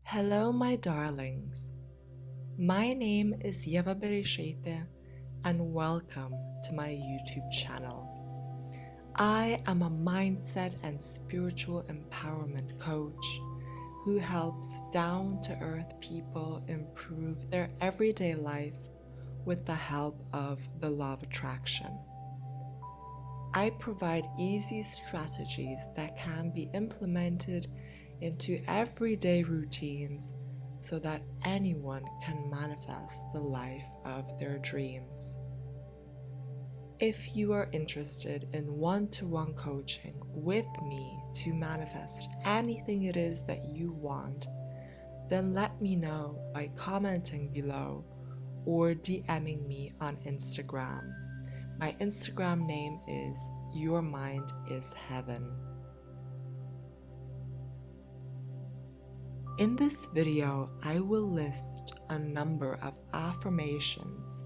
Hello, my darlings. My name is Ieva Bereisaite, and welcome to my YouTube channel. I am a mindset and spiritual empowerment coach who helps down-to-earth people improve their everyday life with the help of the law of attraction. I provide easy strategies that can be implemented into everyday routines so that anyone can manifest the life of their dreams. If you are interested in one-to-one coaching with me to manifest anything it is that you want, then let me know by commenting below or DMing me on Instagram. My Instagram name is Your Mind is Heaven. In this video, I will list a number of affirmations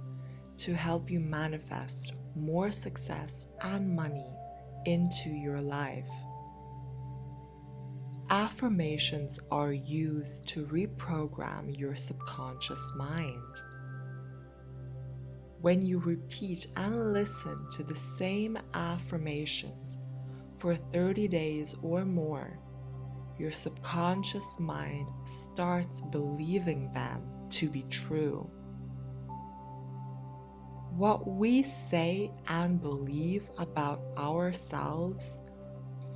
to help you manifest more success and money into your life. Affirmations are used to reprogram your subconscious mind. When you repeat and listen to the same affirmations for 30 days or more, your subconscious mind starts believing them to be true. What we say and believe about ourselves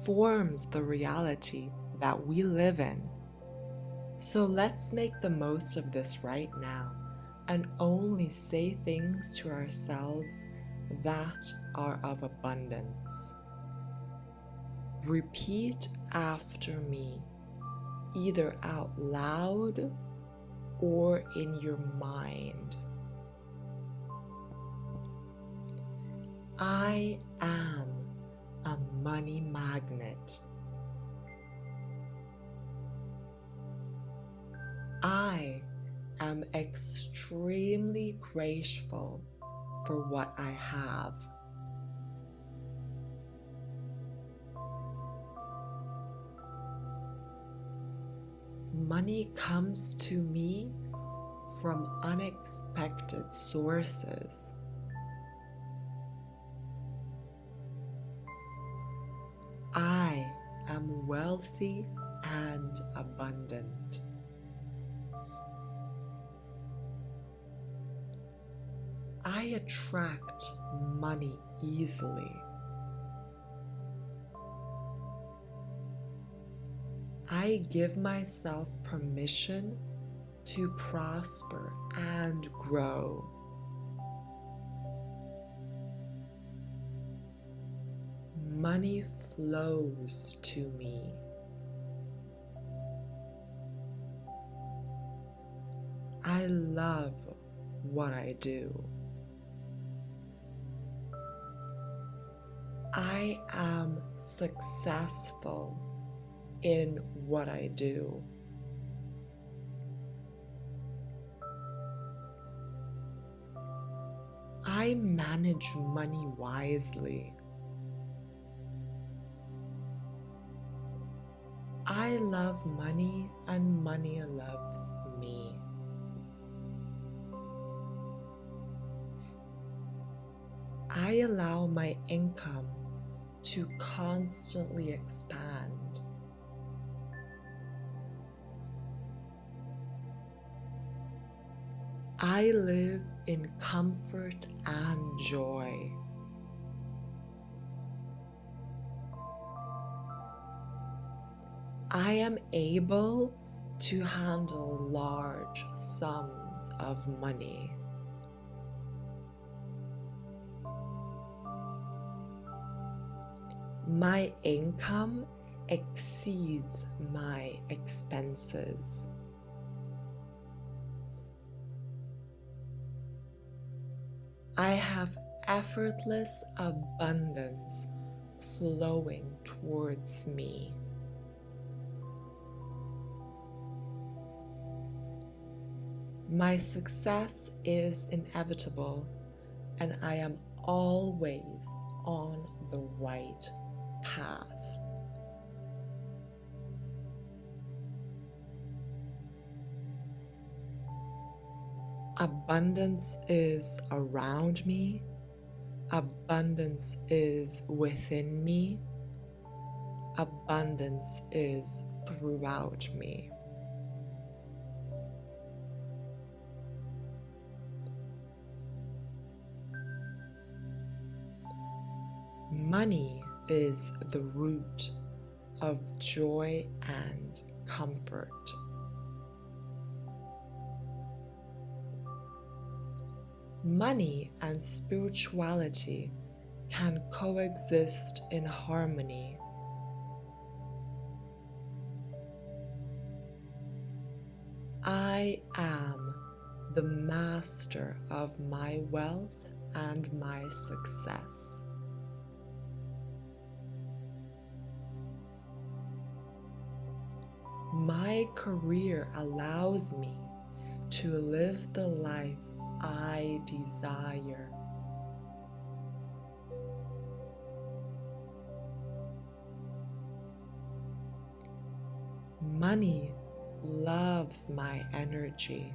forms the reality that we live in. So let's make the most of this right now and only say things to ourselves that are of abundance. Repeat after me, either out loud or in your mind. I am a money magnet. I am extremely grateful for what I have. Money comes to me from unexpected sources. I am wealthy and abundant. I attract money easily. I give myself permission to prosper and grow. Money flows to me. I love what I do. I am successful in what I do. I manage money wisely. I love money and money loves me. I allow my income to constantly expand. I live in comfort and joy. I am able to handle large sums of money. My income exceeds my expenses. I have effortless abundance flowing towards me. My success is inevitable, and I am always on the right path. Abundance is around me. Abundance is within me. Abundance is throughout me. Money is the root of joy and comfort. Money and spirituality can coexist in harmony. I am the master of my wealth and my success. My career allows me to live the life I desire. Money loves my energy.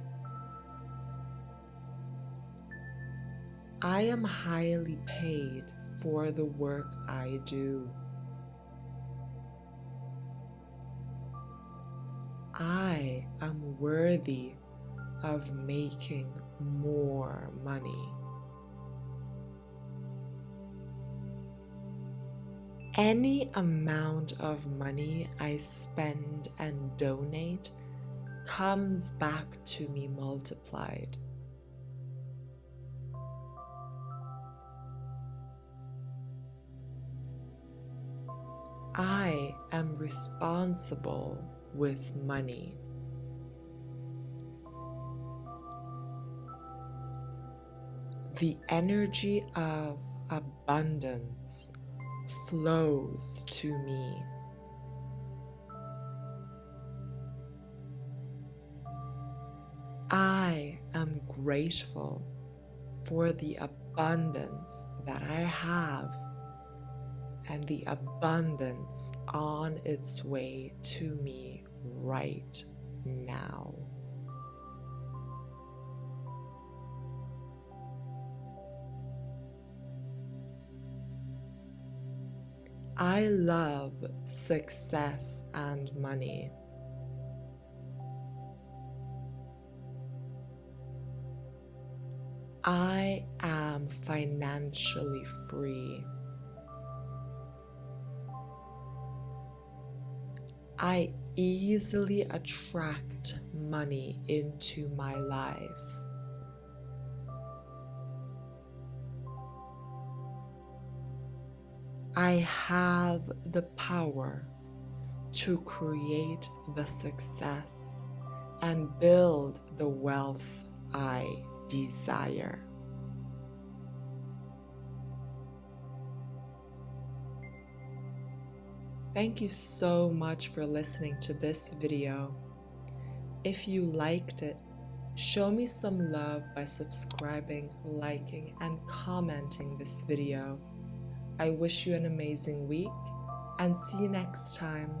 I am highly paid for the work I do. I am worthy of making more money. Any amount of money I spend and donate comes back to me multiplied. I am responsible with money. The energy of abundance flows to me. I am grateful for the abundance that I have and the abundance on its way to me right now. I love success and money. I am financially free. I easily attract money into my life. I have the power to create the success and build the wealth I desire. Thank you so much for listening to this video. If you liked it, show me some love by subscribing, liking, and commenting this video. I wish you an amazing week and see you next time.